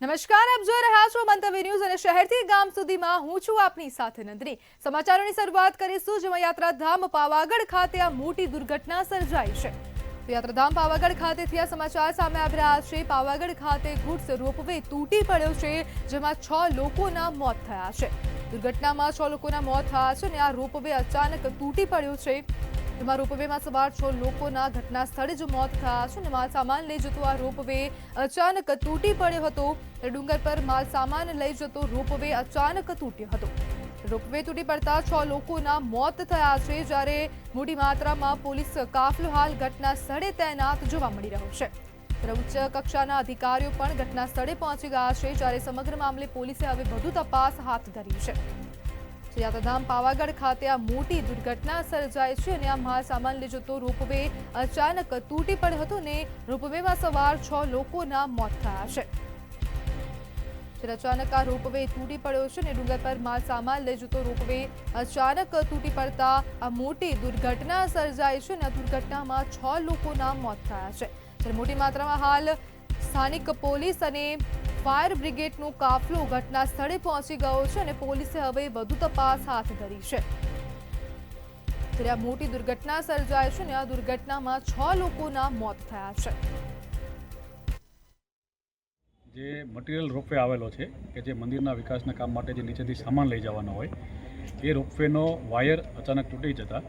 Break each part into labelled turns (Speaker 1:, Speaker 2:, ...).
Speaker 1: નમસ્કાર, આપ જોઈ રહ્યા છો મંતવ્ય ન્યૂઝ અને શહેરથી ગામ સુધીમાં હું છું આપની સાથે નંદની। સમાચારોની શરૂઆત કરીશું જેમાં યાત્રાધામ પાવાગઢ ખાતે આ મોટી દુર્ઘટના સર્જાઈ છે। તો યાત્રાધામ પાવાગઢ ખાતેથી આ સમાચાર સામે આવી રહ્યા છે। પાવાગઢ ખાતે ગુડ્સ રોપવે તૂટી પડ્યો છે જેમાં 6 લોકોના મોત થયા છે। દુર્ઘટનામાં 6 લોકોના મોત થયા છે અને આ રોપવે અચાનક તૂટી પડ્યો છે। જેમાં રોપવેમાં સવાર 6 લોકોના ઘટના સ્થળે જ મોત થયા છે અને માલ સામાન લઈ જતો આ રોપવે અચાનક તૂટી પડ્યો હતો। ડુંગર પર માલ સામાન લઈ જતો રોપવે અચાનક તૂટ્યો હતો। રોપવે તૂટી પડતા 6 લોકોના મોત થયા છે જ્યારે મોટી માત્રામાં પોલીસ કાફલો હાલ ઘટના સ્થળે તૈનાત જોવા મળી રહ્યો છે। ઉચ્ચ કક્ષાના અધિકારીઓ પણ ઘટના સ્થળે પહોંચી ગયા છે જ્યારે સમગ્ર મામલે પોલીસે હવે વધુ તપાસ હાથ ધરી છે। યાત્રાધામ પાવાગઢ ખાતે આ મોટી દુર્ઘટના સર્જાઈ છે અને આ માલ સામાન લઈ જતો રોપવે અચાનક તૂટી પડ્યો હતો અને રોપવેમાં સવાર 6 લોકોના મોત થયા છે। અચાનક આ રોપવે તૂટી પડ્યો છે અને ડુંગર પર માલ સામાન લઈ જતો રોપવે અચાનક તૂટી પડતા આ મોટી દુર્ઘટના સર્જાઈ છે અને આ દુર્ઘટનામાં 6 લોકોના મોત થયા છે। ત્યારે મોટી માત્રામાં હાલ સ્થાનિક પોલીસ અને ફાયર બ્રિગેડનો કાફલો ઘટના સ્થળે પહોંચી ગયો છે અને પોલીસે હવે વધુ તપાસ હાથ ધરી છે। ત્યારે આ મોટી દુર્ઘટના સર્જાઈ છે અને આ દુર્ઘટનામાં 6 લોકોના મોત થયા છે।
Speaker 2: જે મટીરિયલ રોપવે આવેલો છે કે જે મંદિરના વિકાસના કામ માટે જે નીચેથી સામાન લઈ જવાનો હોય એ રોપવેનો વાયર અચાનક તૂટી જતા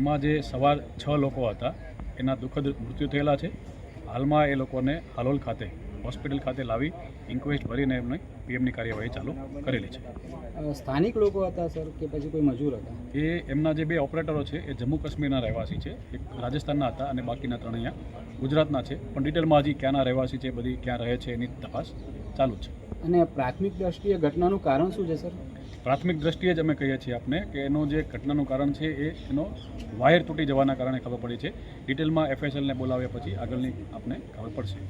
Speaker 2: એમાં જે સવાર 6 લોકો હતા એના દુઃખદ મૃત્યુ થયેલા છે। હાલમાં એ લોકોને હાલોલ ખાતે હોસ્પિટલ ખાતે લાવી ઇન્ક્વેસ્ટ ભરીને એમને પીએમની કાર્યવાહી ચાલુ કરેલી છે।
Speaker 3: સ્થાનિક લોકો હતા સર કે પછી કોઈ મજૂર હતા?
Speaker 2: એ એમના જે 2 ઓપરેટરો છે એ જમ્મુ કાશ્મીરના રહેવાસી છે, એક રાજસ્થાનના હતા અને બાકીના 3 અહીંયા ગુજરાતના છે, પણ ડિટેલમાં હજી ક્યાંના રહેવાસી છે, બધી ક્યાં રહે છે એની તપાસ ચાલુ છે।
Speaker 3: અને પ્રાથમિક દ્રષ્ટિએ ઘટનાનું કારણ શું છે સર?
Speaker 2: પ્રાથમિક દ્રષ્ટિએ જ અમે કહીએ છીએ આપને કે એનું જે ઘટનાનું કારણ છે એ એનો વાયર તૂટી જવાના કારણે ખબર પડી છે। ડિટેલમાં એફએસએલને બોલાવ્યા પછી આગળની આપને ખબર પડશે।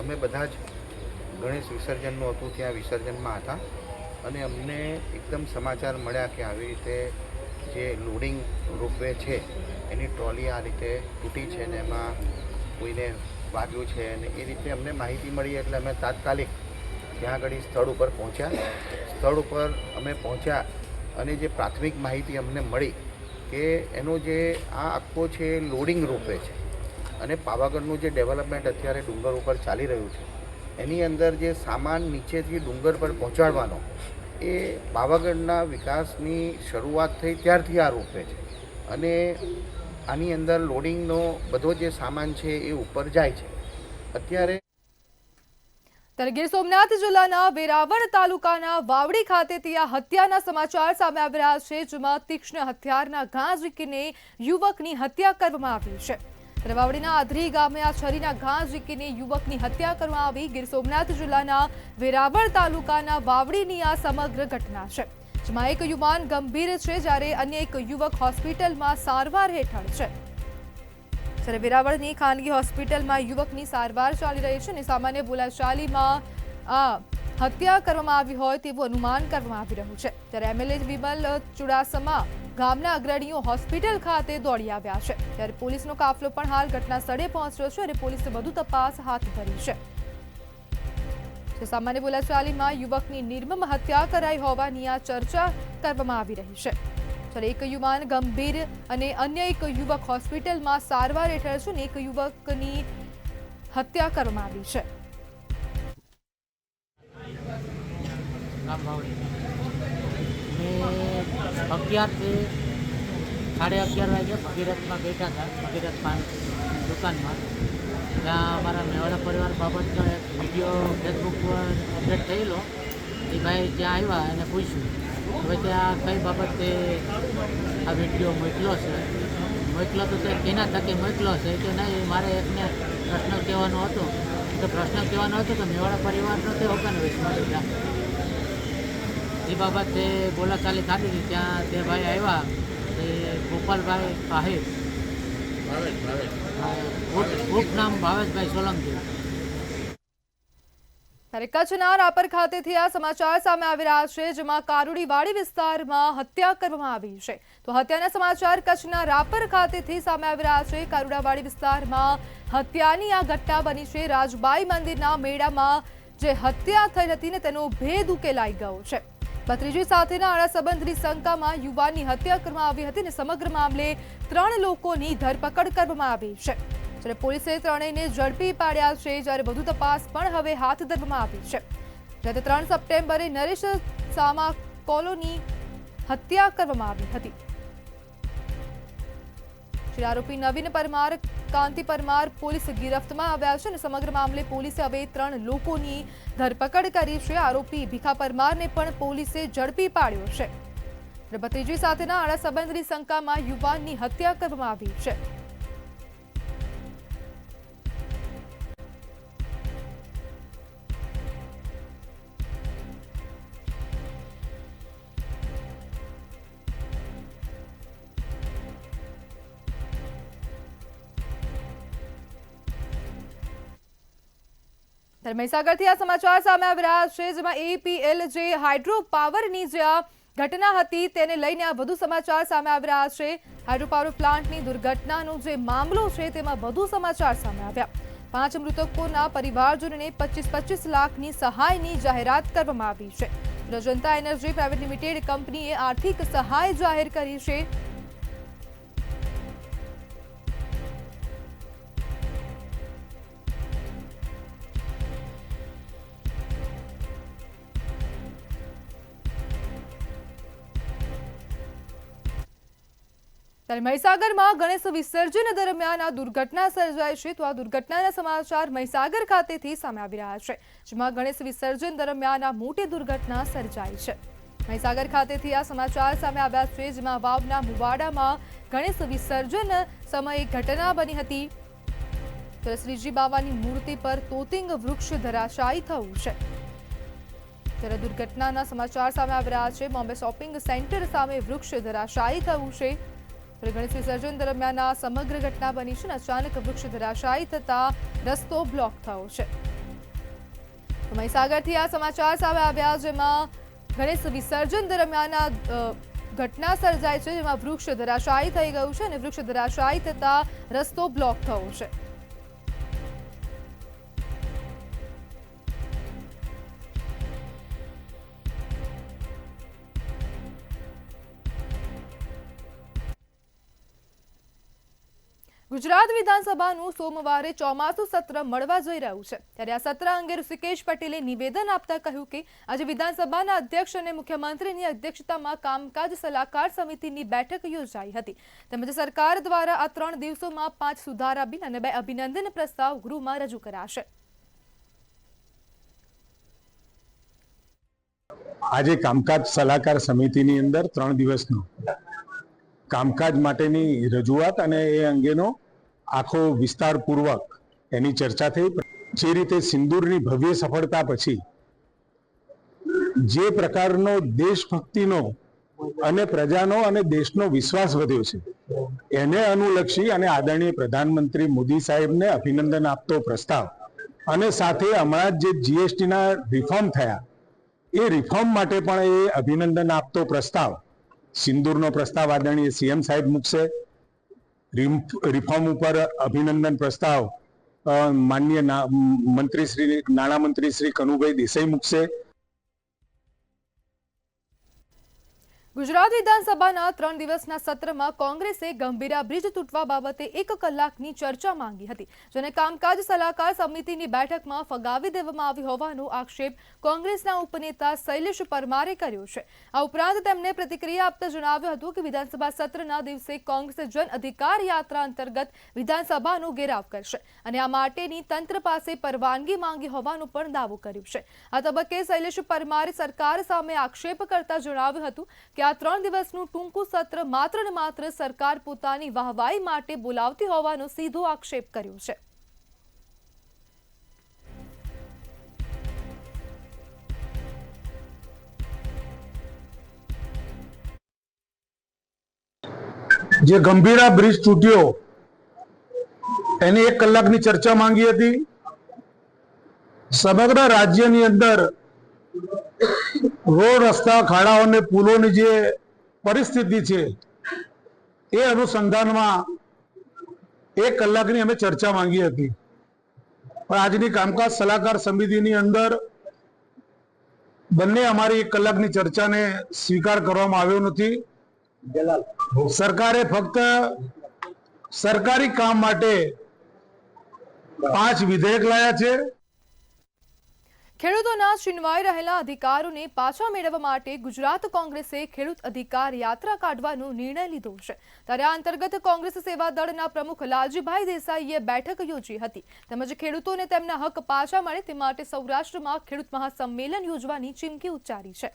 Speaker 4: અમે બધા જ ગણેશ વિસર્જનનું હતું ત્યાં વિસર્જનમાં હતા અને અમને એકદમ સમાચાર મળ્યા કે આવી રીતે જે લોડિંગ રોપવે છે એની ટ્રોલી આ રીતે તૂટી છે ને એમાં કોઈને વાગ્યું છે અને એ રીતે અમને માહિતી મળી એટલે અમે તાત્કાલિક ત્યાં આગળ સ્થળ ઉપર પહોંચ્યા। સ્થળ ઉપર અમે પહોંચ્યા અને જે પ્રાથમિક માહિતી અમને મળી કે એનો જે આ આખો છે લોડિંગ રોપવે છે અને પાવાગઢનું જે ડેવલપમેન્ટ અત્યારે ડુંગર ઉપર ચાલી રહ્યું છે એની અંદર જે સામાન નીચેથી ડુંગર પર પહોંચાડવાનો એ પાવાગઢના વિકાસની શરૂઆત થઈ ત્યારથી આ રોપવે છે અને આની અંદર લોડિંગનો બધો જે સામાન છે એ ઉપર જાય છે। અત્યારે
Speaker 1: ગીર સોમનાથ જિલ્લાના વેરાવળ તાલુકાના વાવડી ખાતેથી આ હત્યાના સમાચાર સામે આવી રહ્યા છે જેમાં તીક્ષ્ણ હથિયારના ઘા ઝીકીને યુવકની હત્યા કરવામાં આવી છે। વાવડીના આધરી ગામે આ છરીના ઘા ઝીકીને યુવકની હત્યા કરવામાં આવી। ગીર સોમનાથ જિલ્લાના વેરાવળ તાલુકાના વાવડીની આ સમગ્ર ઘટના છે જેમાં એક યુવાન ગંભીર છે જ્યારે અન્ય એક યુવક હોસ્પિટલમાં સારવાર હેઠળ છે। જ્યારે વેરાવળની ખાનગી હોસ્પિટલમાં યુવકની સારવાર ચાલી રહી છે અને સામાન્ય બોલાચાલીમાં આ હત્યા કરવામાં આવી હોય તેવું અનુમાન કરવામાં આવી રહ્યું છે। ત્યારે એમએલએ વિમલ ચુડાસમા ગામના અગ્રણીઓ હોસ્પિટલ ખાતે દોડી આવ્યા છે। ત્યારે પોલીસનો કાફલો પણ હાલ ઘટના સ્થળે પહોંચ્યો છે અને પોલીસે વધુ તપાસ હાથ ધરી છે। સામાન્ય બોલાચાલીમાં યુવકની નિર્મમ હત્યા કરાઈ હોવાની આ ચર્ચા કરવામાં આવી રહી છે। ત્યારે એક યુવાન ગંભીર અને અન્ય એક યુવક હોસ્પિટલમાં સારવાર હેઠળ છે અને એક યુવકની હત્યા કરવામાં આવી છે।
Speaker 5: મેં 11 થી 11:30 વાગે ભગીરથમાં બેઠા હતા, ભગીરથ પાન દુકાનમાં। ત્યાં અમારા મેવાડા પરિવાર બાબતનો એક વિડીયો ફેસબુક પર અપડેટ થયેલો એ ભાઈ ત્યાં આવ્યા અને પૂછ્યું હવે ત્યાં કઈ બાબતે આ વિડીયો મોકલ્યો છે, મોકલો તો તે કેના થકી મોકલ્યો છે કે નહીં મારે એકને પ્રશ્ન કહેવાનો હતો તો પ્રશ્ન કહેવાનો હતો કે મેવાડા પરિવારનો તે ઓપન વેચમાં એ બાબતે બોલાચાલી થતી હતી। ત્યાં તે ભાઈ આવ્યા એ ગોપાલભાઈ આહિર ઉપનામ ભાવેશભાઈ સોલંકી।
Speaker 1: ત્યારે કચ્છના રાપર ખાતેથી આ સમાચાર સામે આવી રહ્યા છે, જેમાં કારુડીવાડી વિસ્તારમાં હત્યા કરવામાં આવી છે. તો હત્યાના સમાચાર કચ્છના રાપર ખાતેથી સામે આવી રહ્યા છે. કારુડાવાડી વિસ્તારમાં હત્યાની આ ઘટના બની છે. રાજબાઈ મંદિરના મેળામાં જે હત્યા થઈ હતી ને તેનો ભેદ ઉકેલાઈ ગયો છે. ભત્રીજી સાથેના આડા સંબંધની શંકામાં યુવાનની હત્યા કરવામાં આવી હતી અને સમગ્ર મામલે 3 લોકોની ધરપકડ કરવામાં આવી છે. જ્યારે પોલીસે ત્રણેયને ઝડપી પાડ્યા છે, જ્યારે વધુ તપાસ પણ હવે હાથ ધરવામાં આવી છે. જ્યારે 3 સપ્ટેમ્બરે નરેશ સામા કોલોની હત્યા કરવામાં આવી હતી. આરોપી નવીન પરમાર, કાંતિ પરમાર પોલીસ ગિરફ્તમાં આવ્યા છે અને સમગ્ર મામલે પોલીસે હવે 3 લોકોની ધરપકડ કરી છે. આરોપી ભીખા પરમારને પણ પોલીસે ઝડપી પાડ્યો છે. ભત્રીજી સાથેના આડા સંબંધની શંકામાં યુવાનની હત્યા કરવામાં આવી છે. મહીસાગરથી આ સમાચાર સામે આવી રહ્યા છે, જેમાં APL જે હાઇડ્રો પાવરની જે આ ઘટના હતી તેને લઈને આ વધુ સમાચાર સામે આવી રહ્યા છે. હાઇડ્રો પાવર પ્લાન્ટની દુર્ઘટનાનો જે મામલો છે તેમાં વધુ સમાચાર સામે આવ્યા. 5 મૃતકોના પરિવારજનોને 25-25 લાખની સહાયની જાહેરાત કરવામાં આવી છે. રજંતા એનર્જી પ્રાઇવેટ લિમિટેડ કંપનીએ આર્થિક સહાય જાહેર કરી છે. મહીસાગરમાં ગણેશ વિસર્જન દરમિયાન આ દુર્ઘટના સર્જાઈ છે. તો આ દુર્ઘટનાના સમાચાર મહીસાગર ખાતેથી સામે આવી રહ્યા છે, જેમાં ગણેશ વિસર્જન દરમિયાન આ મોટી દુર્ઘટના સર્જાઈ છે. મહીસાગર ખાતેથી આ સમાચાર સામે આવ્યા છે, જેમાં વાવના મુવાડામાં ગણેશ વિસર્જન સમયે ઘટના બની હતી. તો શ્રીજી બાવાની મૂર્તિ પર તોતિંગ વૃક્ષ ધરાશાયી થયું છે. ત્યારે દુર્ઘટનાના સમાચાર સામે આવી રહ્યા છે. બોમ્બે શોપિંગ સેન્ટર સામે વૃક્ષ ધરાશાયી થયું છે. ગણેશ વિસર્જન દરમિયાન આ સમગ્ર ઘટના બની છે. અચાનક વૃક્ષ ધરાશાયી થતા રસ્તો બ્લોક થયો છે. મહીસાગરથી આ સમાચાર સામે આવ્યા, જેમાં ગણેશ વિસર્જન દરમિયાન આ ઘટના સર્જાઈ છે, જેમાં વૃક્ષ ધરાશાયી થઈ ગયું છે અને વૃક્ષ ધરાશાયી થતા રસ્તો બ્લોક થયો છે. ગુજરાત વિધાનસભાનું સોમવારે ચોમાસું સત્ર મળવા જઈ રહ્યું છે. ત્યારે આ સત્ર અંગે ઋષિકેશ પટેલે નિવેદન આપતા કહ્યું કે આજે વિધાનસભાના અધ્યક્ષ અને મુખ્યમંત્રીની અધ્યક્ષતામાં કામકાજ સલાહકાર સમિતિની બેઠક યોજાઈ હતી. તેમજ સરકાર દ્વારા આ 3 દિવસોમાં 5 સુધારા બિલ અને 2 અભિનંદન પ્રસ્તાવ ગૃહમાં રજૂ કરાશે.
Speaker 6: આજે કામકાજ સલાહકાર સમિતિની અંદર 3 દિવસનું કામકાજ માટેની રજૂઆત અને એ અંગેનો આખો વિસ્તારપૂર્વક એની ચર્ચા થઈ. જે રીતે સિંદૂરની ભવ્ય સફળતા પછી જે પ્રકારનો દેશભક્તિનો અને પ્રજાનો અને દેશનો વિશ્વાસ વધ્યો છે, એને અનુલક્ષી અને આદરણીય પ્રધાનમંત્રી મોદી સાહેબને અભિનંદન આપતો પ્રસ્તાવ અને સાથે હમણાં જે GSTના રિફોર્મ થયા એ રિફોર્મ માટે પણ એ અભિનંદન આપતો પ્રસ્તાવ, સિંદૂરનો પ્રસ્તાવ આદરણીય CM સાહેબ મૂકશે. રિફોર્મ ઉપર અભિનંદન પ્રસ્તાવ માનનીય નાણામંત્રી શ્રી કનુભાઈ દેસાઈ મૂકશે.
Speaker 1: ગુજરાત વિધાનસભાના 3 દિવસના સત્રમાં કોંગ્રેસે ગંભીરા બ્રિજ તૂટવા બાબતે 1 કલાકની ચર્ચા માંગી હતી, જેને કામકાજ સલાહકાર સમિતિની બેઠકમાં ફગાવી દેવામાં આવી હોવાનો આક્ષેપ કોંગ્રેસના ઉપનેતા શૈલેષ પરમારે કર્યો છે. આ ઉપરાંત તેમણે પ્રતિક્રિયા આપતા જણાવ્યું હતું કે વિધાનસભા સત્રના દિવસે કોંગ્રેસ જન અધિકાર યાત્રા અંતર્ગત વિધાનસભાનો ઘેરાવ કરશે અને આ માટેની તંત્ર પાસે પરવાનગી માંગી હોવાનો પણ દાવો કર્યો છે. આ તબક્કે શૈલેષ પરમારે સરકાર સામે આક્ષેપ કરતા જણાવ્યું હતું કે આ 3 દિવસનું ટૂંકું સત્ર માત્ર ને માત્ર સરકાર પોતાની વાહવાઈ માટે બોલાવતી હોવાનો સીધો આક્ષેપ કર્યો છે.
Speaker 6: જે ગંભીરા બ્રિજ તૂટ્યો એની 1 કલાકની ચર્ચા માંગી હતી. સમગ્ર રાજ્યની અંદર રોડ રસ્તા ખાડાઓ અને પુલોની જે પરિસ્થિતિ છે એ અનુસંધાનમાં 1 કલાકની અમે ચર્ચા માંગી હતી, પણ આજની કામકાજ સલાહકાર સમિતિની અંદર બંને અમારી 1 કલાકની ચર્ચાને સ્વીકાર કરવામાં આવ્યો નથી. સરકારે ફક્ત સરકારી કામ માટે 5 વિધેયક લાયા છે.
Speaker 1: ખેડૂતોના છીનવાઈ રહેલા અધિકારોને પાછા મેળવવા માટે ગુજરાત કોંગ્રેસે ખેડૂત અધિકાર યાત્રા કાઢવાનો નિર્ણય લીધો છે. ત્યારે આ અંતર્ગત કોંગ્રેસ સેવા દળના પ્રમુખ લાલજીભાઈ દેસાઈએ બેઠક યોજી હતી તેમજ ખેડૂતોને તેમના હક પાછા મળે તે માટે સૌરાષ્ટ્રમાં ખેડૂત મહાસંમેલન યોજવાની ચીમકી ઉચ્ચારી છે.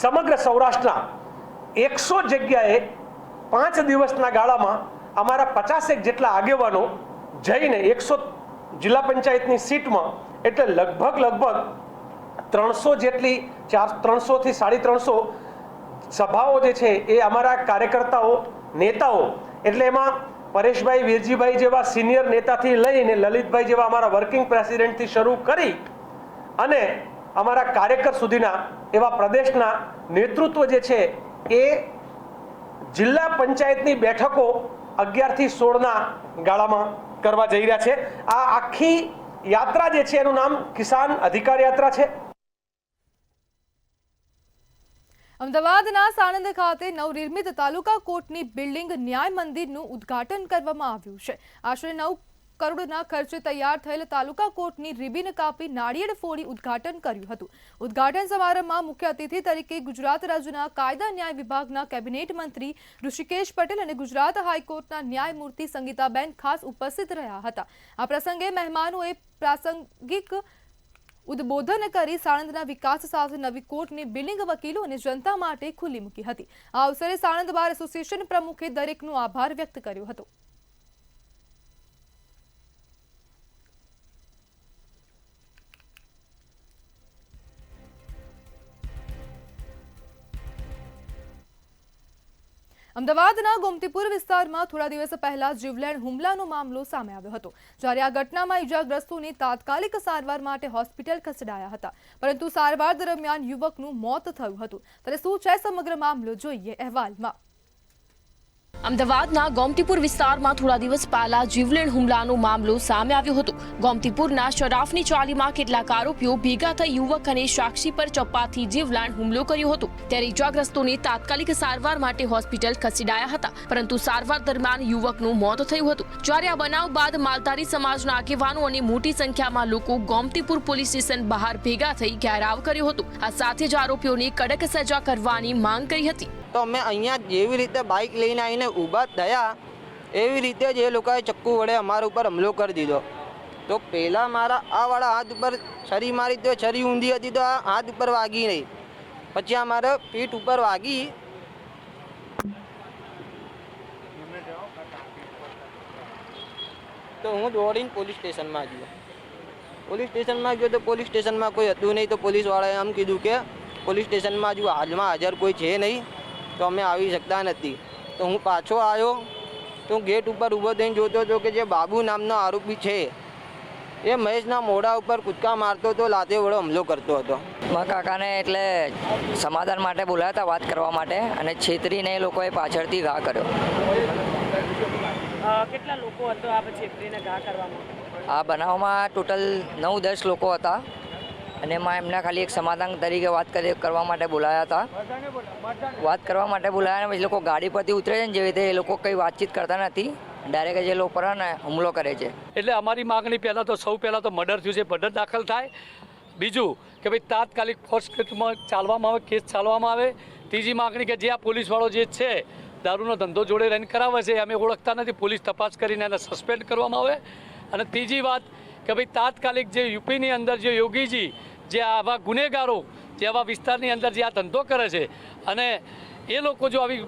Speaker 7: સમગ્ર સૌરાષ્ટ્રના 100 જગ્યાએ 5 દિવસના ગાળામાં અમારા 50 જેટલા આગેવાનો જઈને 100 જિલ્લા પંચાયતની સીટમાં એટલે લગભગ 300 જેટલી 300 થી 350 સભાઓ જે છે એ અમારા કાર્યકર્તાઓ નેતાઓ એટલે એમાં પરેશભાઈ વીરજીભાઈ જેવા સિનિયર નેતાથી લઈને લલિતભાઈ જેવા અમારા વર્કિંગ પ્રેસિડેન્ટથી શરૂ કરી અને અમારા કાર્યકર સુધીના એવા પ્રદેશના નેતૃત્વ જે છે એ જિલ્લા પંચાયતની બેઠકો 11 થી 16ના ગાળામાં કરવા જઈ રહ્યા છે. આ આખી યાત્રા જે છે એનું નામ કિસાન અધિકાર યાત્રા છે.
Speaker 1: અમદાવાદના સાણંદ ખાતે નવનિર્મિત તાલુકા કોર્ટની બિલ્ડિંગ ન્યાય મંદિરનું ઉદ્ઘાટન કરવામાં આવ્યું છે. આશરે 9 કરોડના ખર્ચે તૈયાર થયેલ તાલુકા કોર્ટની રિબિન કાપી નાળિયેર ફોડી ઉદ્ઘાટન કર્યું હતું. ઉદ્ઘાટન સમારંભમાં મુખ્ય અતિથિ તરીકે ગુજરાત રાજ્યના કાયદા ન્યાય વિભાગના કેબિનેટ મંત્રી ઋષિકેશ પટેલ અને ગુજરાત હાઈકોર્ટના ન્યાયમૂર્તિ સંગીતાબેન ખાસ ઉપસ્થિત રહ્યા હતા. આ પ્રસંગે મહેમાનોએ પ્રાસંગિક ઉદ્બોધન કરી સાણંદના વિકાસ સાથે નવી કોર્ટની બિલ્ડિંગ વકીલો અને જનતા માટે ખુલ્લી મૂકી હતી. આ અવસરે સાણંદ બાર એસોસિએશન પ્રમુખે દરેકનો આભાર વ્યક્ત કર્યો હતો. અમદાવાદના ગોમતીપુર વિસ્તારમાં થોડા દિવસ પહેલા જીવલેણ હુમલાનો મામલો સામે આવ્યો હતો. જ્યારે આ ઘટનામાં ઈજાગ્રસ્તોને તાત્કાલિક સારવાર માટે હોસ્પિટલ ખસેડાયા હતા, પરંતુ સારવાર દરમિયાન યુવકનું મોત થયું હતું. ત્યારે શું છે સમગ્ર મામલો, જોઈએ અહેવાલમાં.
Speaker 8: અમદાવાદના ગોમતીપુર વિસ્તારમાં થોડા દિવસ પહેલા જીવલેણ હુમલાનો મામલો સામે આવ્યો હતો. ગોમતીપુરના શરાફની ચાલીમાં કેટલાક આરોપીઓ ભેગા થઈ યુવક અને સાક્ષી પર ચપ્પાથી જીવલેણ હુમલો કર્યો હતો. ત્યારે ઈજાગ્રસ્તોને તાત્કાલિક સારવાર માટે હોસ્પિટલ ખસેડાયા હતા, પરંતુ સારવાર દરમિયાન યુવકનું મોત થયું હતું. જ્યારે આ બનાવ બાદ માલધારી સમાજના આગેવાનો અને મોટી સંખ્યામાં લોકો ગોમતીપુર પોલીસ સ્ટેશન બહાર ભેગા થઈ ઘેરાવ કર્યો હતો. આ સાથે જ આરોપીઓને કડક સજા કરવાની માંગ કરી હતી.
Speaker 9: તો અમે અહીંયા જેવી રીતે બાઇક લઈને આવીને ઊભા થયા એવી રીતે જ એ લોકોએ ચક્કુ વડે અમારા ઉપર હુમલો કરી દીધો. તો પહેલાં મારા આ વાળા હાથ ઉપર છરી મારી, તો છરી ઊંધી હતી તો આ હાથ ઉપર વાગી નહીં, પછી આ મારા પીઠ ઉપર વાગી. તો હું દોડીને પોલીસ સ્ટેશનમાં ગયો. તો પોલીસ સ્ટેશનમાં કોઈ હતું નહીં. તો પોલીસવાળાએ એમ કીધું કે પોલીસ સ્ટેશનમાં હજુ હાલમાં હાજર કોઈ છે નહીં, તો અમે આવી શકતા નથી. તો હું પાછો આવ્યો તો ગેટ ઉપર ઊભો થઈને જોતો હતો કે જે બાબુ નામનો આરોપી છે એ મહેશના મોઢા ઉપર કૂદકા મારતો હતો, લાતે વડે હુમલો કરતો હતો.
Speaker 10: મારા કાકાને એટલે સમાધાન માટે બોલાયા હતા, વાત કરવા માટે, અને છેતરીને એ લોકોએ પાછળથી ઘા કર્યો.
Speaker 11: કેટલા લોકો હતો આ છેતરીને ઘા કરવામાં?
Speaker 10: આ બનાવમાં ટોટલ 9-10 લોકો હતા, અને એમાં એમને ખાલી એક સમાધાન તરીકે વાત કરવા માટે બોલાયા હતા. વાત કરવા માટે બોલાયા, પછી લોકો ગાડી પરથી ઉતરે છે ને જેવી રીતે એ લોકો કંઈ વાતચીત કરતા નથી, ડાયરેક્ટ જે લોકો પર ને હુમલો કરે છે.
Speaker 12: એટલે અમારી માગણી પહેલાં તો મર્ડર થયું છે, મર્ડર દાખલ થાય. બીજું કે ભાઈ તાત્કાલિક ફોર્સ કેસમાં ચાલવામાં આવે, કેસ ચાલવામાં આવે. ત્રીજી માગણી કે જે આ પોલીસવાળો જે છે દારૂનો ધંધો જોડે રન કરાવે છે, અમે ઓળખતા નથી, પોલીસ તપાસ કરીને એને સસ્પેન્ડ કરવામાં આવે. અને ત્રીજી વાત કે ભાઈ તાત્કાલિક જે યુપીની અંદર જે યોગીજી જે આવા ગુનેગારો જે આવા વિસ્તારની અંદર જે આ ધંધો કરે છે અને એ લોકો જો આવી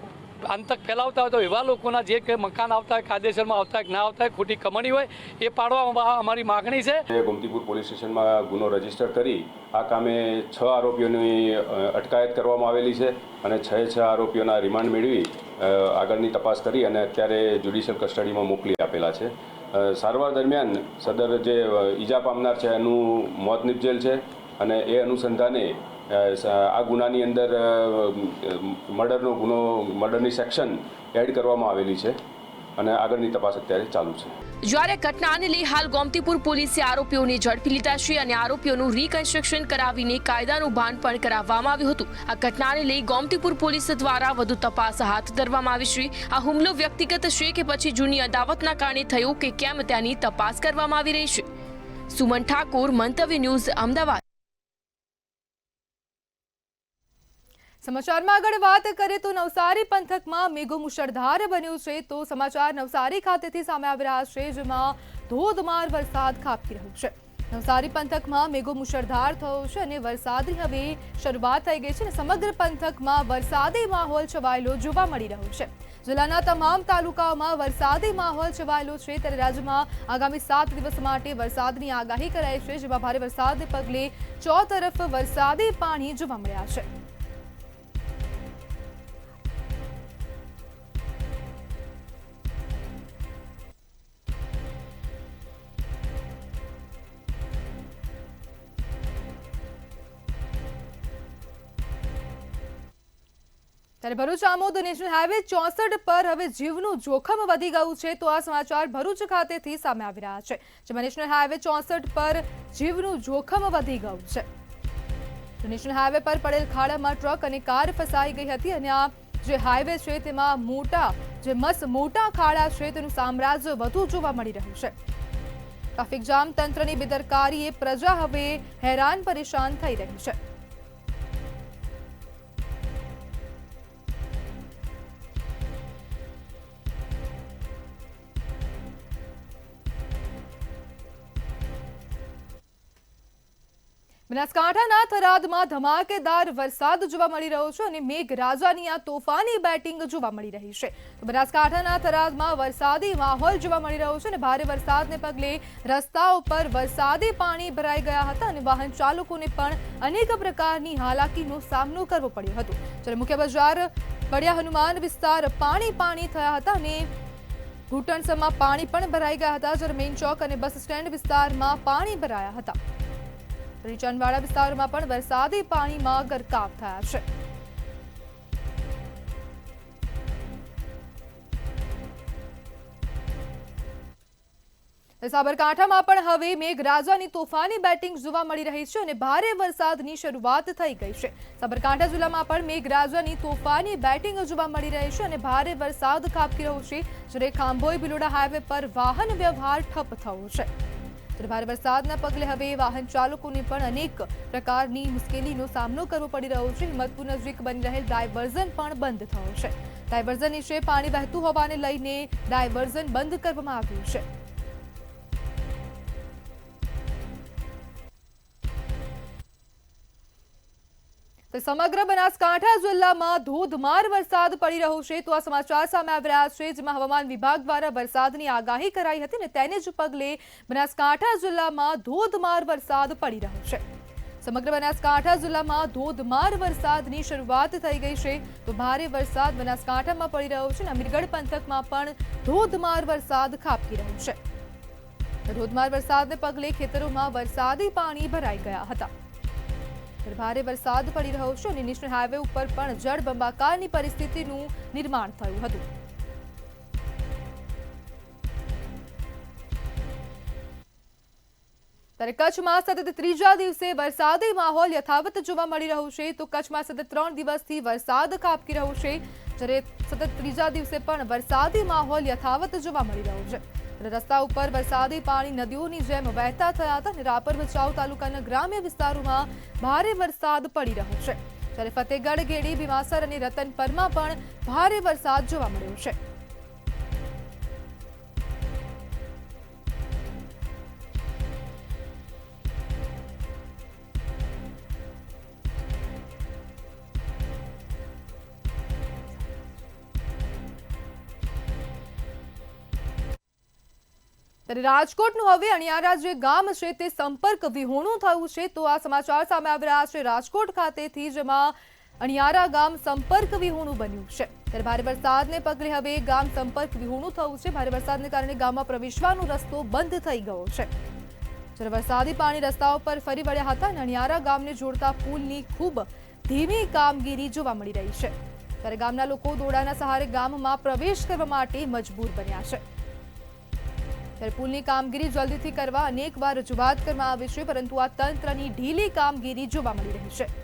Speaker 12: આતંક ફેલાવતા હોય તો એવા લોકોના જે કે મકાન આવતા હોય, કાયદેસરમાં આવતા હોય, ના આવતા હોય, ખોટી કમાણી હોય એ પાડવા અમારી માગણી છે.
Speaker 13: ગોમતીપુર પોલીસ સ્ટેશનમાં ગુનો રજીસ્ટર કરી આ કામે 6 આરોપીઓની અટકાયત કરવામાં આવેલી છે અને 6 આરોપીઓના રિમાન્ડ મેળવી આગળની તપાસ કરી અને અત્યારે જ્યુડિશિયલ કસ્ટડીમાં મોકલી આપેલા છે. સારવાર દરમિયાન સદર જે ઈજા પામનાર છે એનું મોત નિપજેલ છે અને એ અનુસંધાને આ ગુનાની અંદર મર્ડરની સેક્શન એડ કરવામાં આવેલી છે અને આગળની તપાસ અત્યારે ચાલુ છે.
Speaker 8: જ્યારે ઘટનાને લઈ હાલ ગોમતીપુર પોલીસે આરોપીઓને ઝડપી લીધા છે અને આરોપીઓનું રિકન્સ્ટ્રક્શન કરાવીને કાયદાનું ભાન પણ કરાવવામાં આવ્યું હતું. આ ઘટનાને લઈ ગોમતીપુર પોલીસ દ્વારા વધુ તપાસ હાથ ધરવામાં આવી છે. આ હુમલો વ્યક્તિગત છે કે પછી જૂની અદાવતના કારણે થયો કે કેમ તેની તપાસ કરવામાં આવી રહી છે. સુમન ઠાકોર, મંતવ્ય ન્યૂઝ, અમદાવાદ.
Speaker 1: સમાચારમાં આગળ વાત કરીએ તો નવસારી પંથકમાં મેઘો મુશળધાર બન્યું છે. તો સમાચાર નવસારી ખાતેથી સામે આવી રહ્યા છે, જેમાં ધોધમાર વરસાદ ખાબકી રહ્યો છે. નવસારી પંથકમાં મેઘો મુશળધાર થયો છે અને વરસાદની હવે શરૂઆત થઈ ગઈ છે અને સમગ્ર પંથકમાં વરસાદી માહોલ છવાયેલો જોવા મળી રહ્યો છે. જિલ્લાના તમામ તાલુકાઓમાં વરસાદી માહોલ છવાયેલો છે. ત્યારે રાજ્યમાં આગામી 7 દિવસ માટે વરસાદની આગાહી કરાઈ છે, જેમાં ભારે વરસાદને પગલે ચોતરફ વરસાદી પાણી જોવા મળ્યા છે. ત્યારે ભરૂચ આમોદ નેશનલ હાઈવે 64 પર હવે જીવનું જોખમ વધી ગયું છે. તો આ સમાચાર ભરૂચ ખાતેથી સામે આવી રહ્યા છે, જેમાં નેશનલ હાઈવે 64 પર જીવનું જોખમ વધી ગયું છે. નેશનલ હાઈવે પર પડેલ ખાડામાં ટ્રક અને કાર ફસાઈ ગઈ હતી અને આ જે હાઈવે છે તેમાં મોટા ખાડા છે તેનું સામ્રાજ્ય વધુ જોવા મળી રહ્યું છે. ટ્રાફિક જામ તંત્રની બેદરકારીએ પ્રજા હવે હેરાન પરેશાન થઈ રહી છે. બનાસકાંઠાના થરાદમાં ધમાકેદાર વરસાદ જોવા મળી રહ્યો છે અને મેઘરાજાની આ તોફાની બેટિંગ જોવા મળી રહી છે. બનાસકાંઠાના થરાદમાં વરસાદી માહોલ જોવા મળી રહ્યો છે અને ભારે વરસાદને પગલે રસ્તાઓ પર વરસાદી પાણી ભરાઈ ગયા હતા અને વાહન ચાલકોને પણ અનેક પ્રકારની હાલાકીનો સામનો કરવો પડ્યો હતો. જ્યારે મુખ્ય બજાર પડ્યા હનુમાન વિસ્તાર પાણી થયા હતા અને ઘૂંટણસમાં પાણી પણ ભરાઈ ગયા હતા. જ્યારે મેઇન ચોક અને બસ સ્ટેન્ડ વિસ્તારમાં પાણી ભરાયા હતા. રીચનવાડા વિસ્તારમાં પણ વરસાદી પાણીમાં ગરકાવ થયા છે. સાબરકાંઠામાં પણ હવે મેઘરાજાની તોફાની બેટિંગ જોવા મળી રહી છે અને ભારે વરસાદની શરૂઆત થઈ ગઈ છે. સાબરકાંઠા જિલ્લામાં પણ મેઘરાજાની તોફાની બેટિંગ જોવા મળી રહી છે અને ભારે વરસાદ ખાબકી રહ્યો છે. જ્યારે ખાંભોઈ ભિલોડા હાઈવે પર વાહન વ્યવહાર ઠપ થયો છે. ભારે વરસાદના પગલે હવે વાહન ચાલકોને પણ અનેક પ્રકારની મુશ્કેલીનો સામનો કરવો પડી રહ્યો છે. હિંમતપુર નજીક બની રહેલ ડાયવર્ઝન પણ બંધ થયો છે. ડાયવર્ઝન નીચે પાણી વહેતું હોવાને લઈને ડાયવર્ઝન બંધ કરવામાં આવ્યું છે. તો સમગ્ર બનાસકાંઠા જિલ્લામાં ધોધમાર વરસાદ પડી રહ્યો છે. તો આ સમાચાર સામે આવી રહ્યા છે, જેમાં હવામાન વિભાગ દ્વારા વરસાદની આગાહી કરાઈ હતી અને તેને જ પગલે બનાસકાંઠા જિલ્લામાં ધોધમાર વરસાદ પડી રહ્યો છે. સમગ્ર બનાસકાંઠા જિલ્લામાં ધોધમાર વરસાદની શરૂઆત થઈ ગઈ છે. તો ભારે વરસાદ બનાસકાંઠામાં પડી રહ્યો છે અને અમીરગઢ પંથકમાં પણ ધોધમાર વરસાદ ખાબકી રહ્યો છે. ધોધમાર વરસાદને પગલે ખેતરોમાં વરસાદી પાણી ભરાઈ ગયા હતા. ભારે વરસાદ પડી રહ્યો છે અને નેશનલ હાઈવે ઉપર પણ જળબંબાકારની પરિસ્થિતિનું નિર્માણ થયું હતું. ત્યારે કચ્છમાં સતત ત્રીજા દિવસે વરસાદી માહોલ યથાવત જોવા મળી રહ્યો છે. તો કચ્છમાં સતત 3 દિવસથી વરસાદ ખાબકી રહ્યો છે, જ્યારે સતત ત્રીજા દિવસે પણ વરસાદી માહોલ યથાવત જોવા મળી રહ્યો છે. રસ્તા ઉપર વરસાદી પાણી નદીઓની જેમ વહેતા થયા હતા અને રાપર ભચાઉ તાલુકાના ગ્રામ્ય વિસ્તારોમાં ભારે વરસાદ પડી રહ્યો છે. જ્યારે ફતેગઢ, ગેડી, ભીમાસર અને રતનપરમાં પણ ભારે વરસાદ જોવા મળ્યો છે. ત્યારે રાજકોટનું હવે અણિયારા જે ગામ છે તે સંપર્ક વિહોણું થયું છે. તો આ સમાચાર સામે આવી રહ્યા છે રાજકોટ ખાતેથી, જેમાં અણિયારા ગામ સંપર્ક વિહોણું બન્યું છે। ત્યારે ભારે વરસાદને પગલે હવે ગામ સંપર્ક વિહોણું થયું છે। ભારે વરસાદને કારણે ગામમાં પ્રવેશવાનો રસ્તો બંધ થઈ ગયો છે। જ્યારે વરસાદી પાણી રસ્તાઓ પર ફરી વળ્યા હતા અને અણિયારા ગામને જોડતા પુલની ખૂબ ધીમી કામગીરી જોવા મળી રહી છે। ત્યારે ગામના લોકો દોરડાના સહારે ગામમાં પ્રવેશ કરવા માટે મજબૂર બન્યા છે। ત્યારે પુલની કામગીરી જલ્દીથી કરવા અનેકવાર રજૂઆત કરવામાં આવી છે, પરંતુ આ તંત્રની ઢીલી કામગીરી જોવા મળી રહી છે।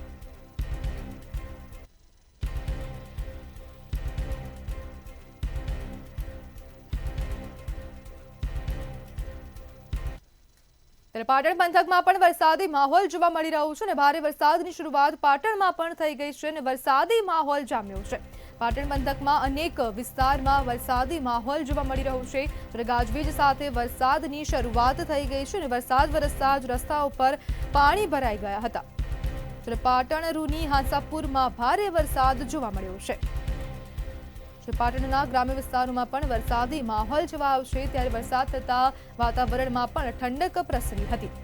Speaker 1: ત્યારે પાટણ પંથકમાં પણ વરસાદી માહોલ જોવા મળી રહ્યો છે અને ભારે વરસાદની શરૂઆત પાટણમાં પણ થઈ ગઈ છે અને વરસાદી માહોલ જામ્યો છે। પાટણ પંથકમાં અનેક વિસ્તારમાં વરસાદી માહોલ જોવા મળી રહ્યો છે। ત્યારે ગાજવીજ સાથે વરસાદની શરૂઆત થઈ ગઈ છે અને વરસાદ વરસતા જ રસ્તાઓ પર પાણી ભરાઈ ગયા હતા। ત્યારે પાટણ રૂની હાંસાપુરમાં ભારે વરસાદ જોવા મળ્યો છે। પાટણના ગ્રામ્ય વિસ્તારોમાં પણ વરસાદી માહોલ જોવા આવશે। ત્યારે વરસાદ થતા વાતાવરણમાં પણ ઠંડક પ્રસરી હતી।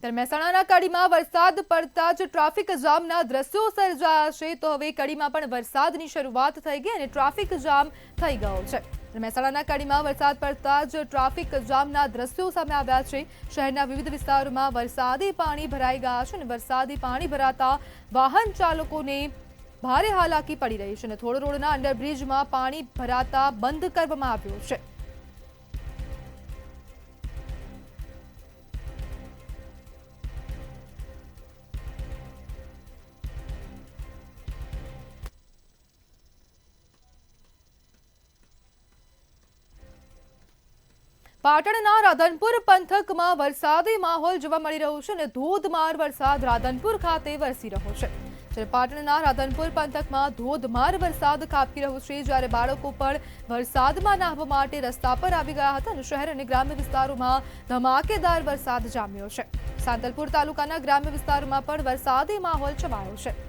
Speaker 1: ત્યારે મહેસાણાના કડીમાં વરસાદ પડતા જ ટ્રાફિક જામના દ્રશ્યો સર્જાયા છે। તો હવે કડીમાં પણ વરસાદની શરૂઆત થઈ ગઈ અને ટ્રાફિક જામ થઈ ગયો છે। મહેસાણાના કડીમાં વરસાદ પડતા જ ટ્રાફિક જામના દ્રશ્યો સામે આવ્યા છે। શહેરના વિવિધ વિસ્તારોમાં વરસાદી પાણી ભરાઈ ગયા છે અને વરસાદી પાણી ભરાતા વાહન ચાલકોને ભારે હાલાકી પડી રહી છે અને થોડો રોડના અંડરબ્રિજમાં પાણી ભરાતા બંધ કરવામાં આવ્યો છે। પાટણના રાધનપુર પંથકમાં વરસાદી માહોલ જોવા મળી રહ્યો છે અને ધોધમાર વરસાદ રાધનપુર ખાતે વરસી રહ્યો છે। જ્યારે પાટણના રાધનપુર પંથકમાં ધોધમાર વરસાદ ખાબકી રહ્યો છે। જ્યારે બાળકો પણ વરસાદમાં નાહવા માટે રસ્તા પર આવી ગયા હતા અને શહેર અને ગ્રામ્ય વિસ્તારોમાં ધમાકેદાર વરસાદ જામ્યો છે। સાંતલપુર તાલુકાના ગ્રામ્ય વિસ્તારોમાં પણ વરસાદી માહોલ છવાયો છે।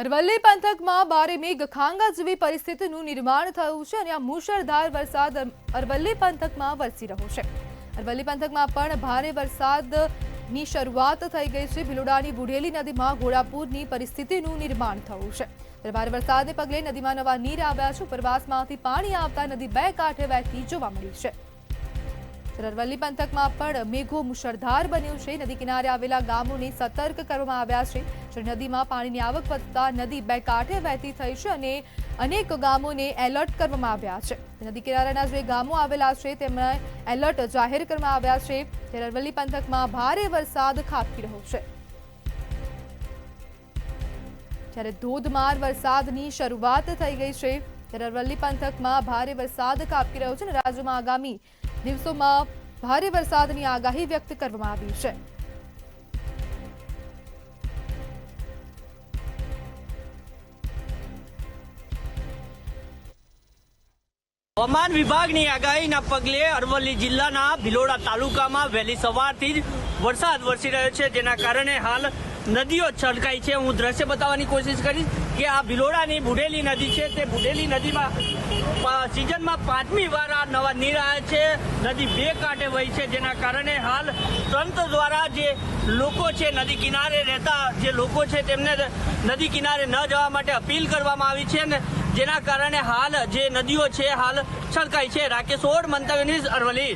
Speaker 1: અરવલ્લી પંથકમાં ભારે મેઘખાંગા જેવી પરિસ્થિતિનું નિર્માણ થયું છે અને આ મુશળધાર વરસાદ અરવલ્લી પંથકમાં વરસી રહ્યો છે। અરવલ્લી પંથકમાં પણ ભારે વરસાદની શરૂઆત થઈ ગઈ છે। ભિલોડાની બુઢેલી નદીમાં ઘોડાપૂરની પરિસ્થિતિનું નિર્માણ થયું છે। ભારે વરસાદને પગલે નદીમાં નવા નીર આવ્યા છે। ઉપરવાસમાંથી પાણી આવતા નદી બે કાંઠે વહેતી જોવા મળી છે। અરવલ્લી પંથકમાં પણ મેઘો મુશળધાર બન્યું છે। નદી કિનારે આવેલા ગામોને સતર્ક કરવામાં આવ્યા છે। નદીમાં પાણીની આવક વધતા નદી બે કાંઠે વહેતી થઈ છે અને અનેક ગામોને એલર્ટ કરવામાં આવ્યા છે। નદી કિનારાના જે ગામો આવેલા છે તેમાં એલર્ટ જાહેર કરવામાં આવ્યા છે। ત્યારે અરવલ્લી પંથકમાં ભારે વરસાદ ખાબકી રહ્યો છે। જ્યારે ધોધમાર વરસાદની શરૂઆત થઈ ગઈ છે। ત્યારે અરવલ્લી પંથકમાં ભારે વરસાદ ખાબકી રહ્યો છે અને રાજ્યમાં આગામી દિવસોમાં ભારે વરસાદની આગાહી વ્યક્ત કરવામાં આવી છે।
Speaker 14: હવામાન વિભાગની આગાહીના પગલે અરવલ્લી જિલ્લાના ભિલોડા તાલુકામાં વહેલી સવારથી જ વરસાદ વરસી રહ્યો છે, જેના કારણે હાલ નદીઓ છલકાઈ છે। હું દ્રશ્ય બતાવવાની કોશિશ કરીશ કે આ ભિલોડાની બુઢેલી નદી છે, તે બુઢેલી નદીમાં સિઝનમાં 5મી વાર આ નવા નીર આવ્યા છે। નદી બે કાંઠે વહી છે, જેના કારણે હાલ તંત્ર દ્વારા જે લોકો છે, નદી કિનારે રહેતા જે લોકો છે તેમને નદી કિનારે ન જવા માટે અપીલ કરવામાં આવી છે ને જેના કારણે હાલ જે નદીઓ છે હાલ છલકાઈ છે। રાકેશ ઓડ, મંતવ્ય ન્યૂઝ, અરવલ્લી।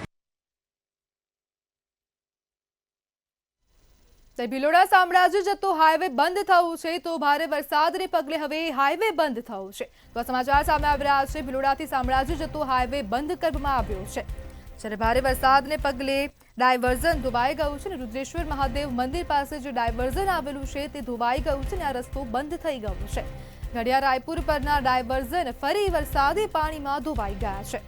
Speaker 1: ભિલોડા શામળાજી જતો હાઈવે બંધ થયું છે, તો ભારે વરસાદને પગલે હવે હાઈવે બંધ થયું છે। તો આ સમાચાર સામે આવી રહ્યા છે। ભિલોડાથી શામળાજી જતો હાઈવે બંધ કરવામાં આવ્યો છે। જ્યારે ભારે વરસાદને પગલે ડાયવર્ઝન ધોવાઈ ગયું છે અને રુદ્રેશ્વર મહાદેવ મંદિર પાસે જે ડાયવર્ઝન આવેલું છે તે ધોવાઈ ગયું છે અને આ રસ્તો બંધ થઈ ગયો છે। ઘડિયા રાયપુર પરના ડાયવર્ઝન ફરી વરસાદી પાણીમાં ધોવાઈ ગયા છે।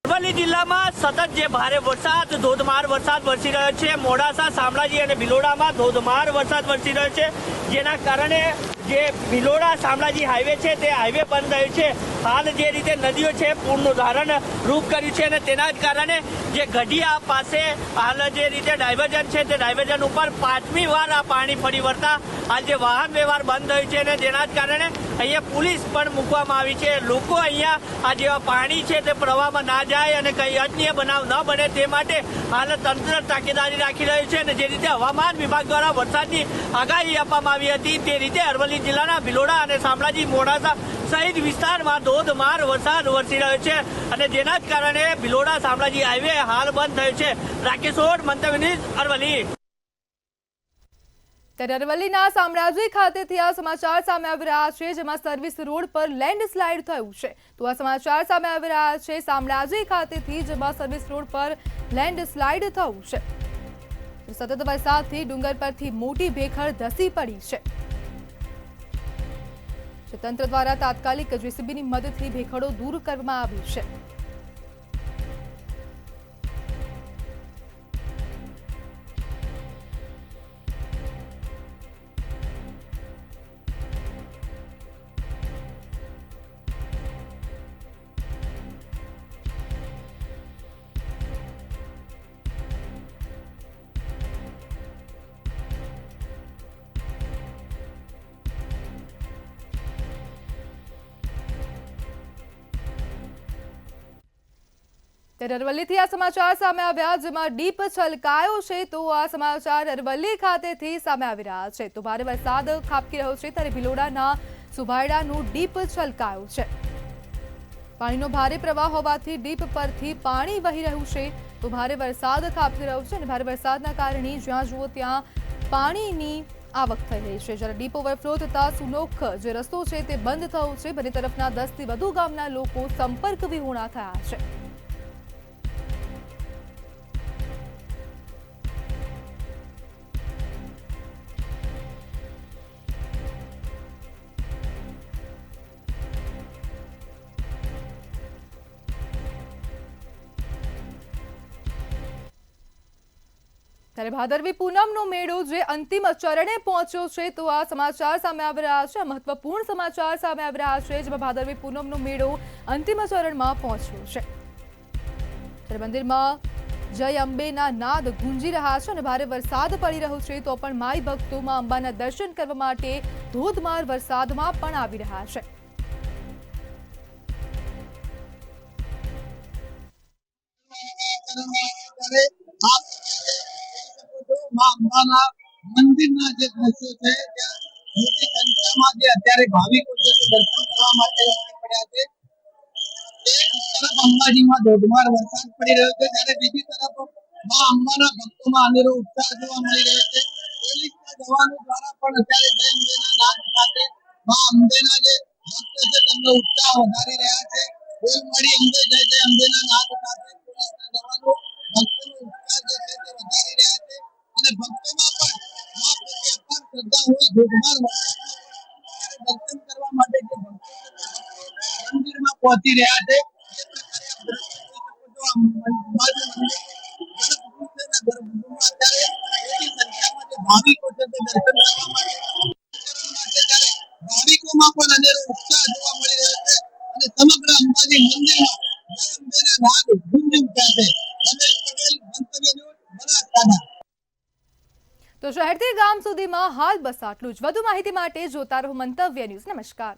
Speaker 14: અરવલ્લી અરવલ્લી જિલ્લામાં સતત જે ભારે વરસાદ ધોધમાર વરસાદ વરસી રહ્યો છે. મોડાસા, શામળાજી અને ભિલોડામાં ધોધમાર વરસાદ વરસી રહ્યો છે, જેના કારણે જે ભિલોડા શામળાજી હાઈવે છે તે હાઈવે બંધ થયો છે. હાલ જે રીતે નદીઓ છે પૂરનું ધારણ રૂપ કર્યું છે અને તેના જ કારણે જે ગઢિયા પાસે હાલ જે રીતે ડાયવર્ઝન છે તે ડાયવર્ઝન ઉપર 5મી વાર આ પાણી ફરી વળતા હાલ જે વાહન વ્યવહાર બંધ થયો છે અને જેના જ કારણે અહીંયા પોલીસ પણ મૂકવામાં આવી છે. લોકો અહીંયા આ જેવા પાણી છે તે પ્રવાહમાં ના જાય અને કંઈ અનિય બનાવ ન બને તે માટે હાલ તંત્ર તાકેદારી રાખી રહ્યું છે. અને જે રીતે હવામાન વિભાગ દ્વારા વરસાદની આગાહી આપવામાં આવી હતી તે રીતે અરવલ્લી જિલ્લાના ભિલોડા અને શામળાજી, મોડાસા સહિત વિસ્તારમાં ધોધમાર વરસાદ વરસી રહ્યો છે અને જેના જ કારણે ભિલોડા શામળાજી હાઈવે હાલ બંધ થયો છે. રાકેશ ઓડ, મંતવ્ય ન્યૂઝ, અરવલ્લી.
Speaker 1: ત્યારે અરવલ્લીના શામળાજી ખાતેથી આ સમાચાર સામે આવી રહ્યા છે, જેમાં સર્વિસ રોડ પર લેન્ડસ્લાઇડ થયું છે. તો આ સમાચાર સામે આવી રહ્યા છે શામળાજી ખાતેથી, જેમાં સર્વિસ રોડ પર લેન્ડસ્લાઇડ થયું છે. સતત વરસાદથી ડુંગર પરથી મોટી ભેખડ ધસી પડી છે. તંત્ર દ્વારા તાત્કાલિક જેસીબીની મદદથી ભેખડો દૂર કરવામાં આવી છે. ત્યારે અરવલ્લીથી આ સમાચાર સામે આવ્યા, જેમાં ડીપ છલકાયો છે. તો આ સમાચાર અરવલ્લી ખાતેથી સામે આવી રહ્યા છે. તો ભારે વરસાદ ખાબકી રહ્યો છે, ત્યારે ભિલોડાના સુભાયડાનું ડીપ છલકાયો છે. પાણીનો ભારે પ્રવાહ હોવાથી ડીપ પરથી પાણી વહી રહ્યું છે. તો ભારે વરસાદ ખાબકી રહ્યો છે અને ભારે વરસાદના કારણે જ્યાં જુઓ ત્યાં પાણીની આવક થઈ રહી છે. જ્યારે ડીપ ઓવરફ્લો થતા સુનોખ જે રસ્તો છે તે બંધ થયો છે. બંને તરફના 10 થી વધુ ગામના લોકો સંપર્ક વિહોણા થયા છે. ત્યારે ભાદરવી પૂનમનો મેળો જે અંતિમ ચરણે પહોંચ્યો છે. તો આ સમાચાર સામે આવી રહ્યા છે, મહત્વપૂર્ણ સમાચાર સામે આવી રહ્યા છે, જેમાં ભાદરવી પૂનમનો મેળો અંતિમ ચરણમાં પહોંચ્યો છે. ત્યારે મંદિરમાં જય અંબેના નાદ ગુંજી રહ્યા છે અને ભારે વરસાદ પડી રહ્યો છે. તો પણ માઈ ભક્તો માં અંબાના દર્શન કરવા માટે ધોધમાર વરસાદમાં પણ આવી રહ્યા છે.
Speaker 15: અંબાના મંદિરના જે દ્રશ્યો છે ત્યાં મોટી સંખ્યામાં જે અત્યારે ભાવિકો છે તે દર્શન કરવા માટે પડ્યા છે. તરફ અંબાજીમાં ધોધમાર વરસાદ પડી રહ્યો છે, જ્યારે બીજી તરફ મા અંબાના ભક્તોમાં અનેરો ઉત્સાહ જોવા મળી રહ્યો છે. પોલીસના જવાનો દ્વારા પણ અત્યારે જય અંબેના નાદ સાથે મા અંબેના જે ભક્તો છે તેમનો ઉત્સાહ વધારી રહ્યા છે. બોલ મળી અંબે જય જય અંબેના નાદ સાથે પોલીસના જવાનો ભક્તોનો ઉત્સાહ જે છે તે વધારી રહ્યા છે. અને ભક્તોમાં પણ મા પ્રત્યે અપાર શ્રદ્ધા હોય ધોધમાર વરસાદમાં દર્શન કરવા માટે જે ભક્તો મંદિરમાં પહોંચી રહ્યા છે. ભાવિકો છે તે દર્શન કરવા માટે ભાવિકોમાં પણ અનેરો ઉત્સાહ જોવા મળી રહ્યો છે અને સમગ્ર અંબાજી મંદિરમાં જય અંબેના નાદ ગુંજ ઉઠ્યા છે. રમેશ પટેલ, મંતવ્ય ન્યૂઝ, બનાસકાંઠા.
Speaker 1: તો શહેરથી ગામ સુધીમાં હાલ બસ આટલું જ. વધુ માહિતી માટે જોતા રહો મંતવ્ય ન્યૂઝ. નમસ્કાર.